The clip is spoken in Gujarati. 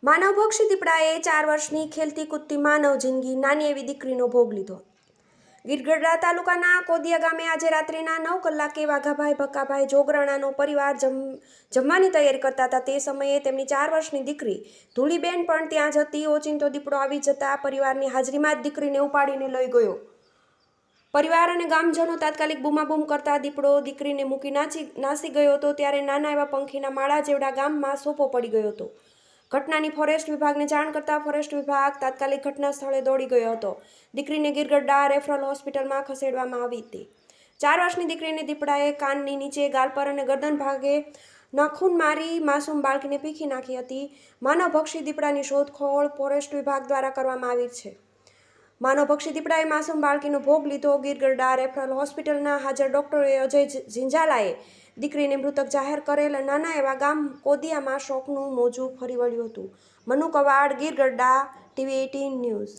માનવભક્ષી દીપડાએ 4 વર્ષની ખેલતી કૂદતી માનવ જિંદગી નાની એવી દીકરીનો ભોગ લીધો। ગીરગઢડા તાલુકાના કોદિયા ગામે આજે રાત્રિના 9 કલાકે વાઘાભાઈ ભક્કાભાઈ જોગરાણાનો પરિવાર જમવાની તૈયારી કરતા હતા। તે સમયે તેમની 4 વર્ષની દીકરી ધૂળીબેન પણ ત્યાં જ હતી। ઓચિંતો દીપડો આવી જતા પરિવારની હાજરીમાં જ દીકરીને ઉપાડીને લઈ ગયો। પરિવાર અને ગામજનો તાત્કાલિક બૂમાબૂમ કરતા દીપડો દીકરીને મૂકી નાસી ગયો હતો। ત્યારે નાના એવા પંખીના માળા જેવડા ગામમાં સોપો પડી ગયો હતો। ઘટનાની ફોરેસ્ટ વિભાગને જાણ કરતા ફોરેસ્ટ વિભાગ તાત્કાલિક ઘટના સ્થળે દોડી ગયો હતો। દીકરીને ગીરગઢડા રેફરલ હોસ્પિટલમાં ખસેડવામાં આવી હતી। 4 વર્ષની દીકરીને દીપડાએ કાનની નીચે, ગાલ પર અને ગરદન ભાગે નખૂન મારી માસૂમ બાળકીને પીખી નાખી હતી। માનવભક્ષી દીપડાની શોધખોળ ફોરેસ્ટ વિભાગ દ્વારા કરવામાં આવી છે। માનવભક્ષી દીપડાએ માસૂમ બાળકીનો ભોગ લીધો। ગીરગઢડા રેફરલ હોસ્પિટલના હાજર ડોક્ટરોએ અજય ઝીંઝાલાએ દીકરીને મૃતક જાહેર કરેલ। નાના એવા ગામ કોદિયામાં શોકનું મોજું ફરી વળ્યું હતું। Manu Quad, Gir Gadhada, TV18 news.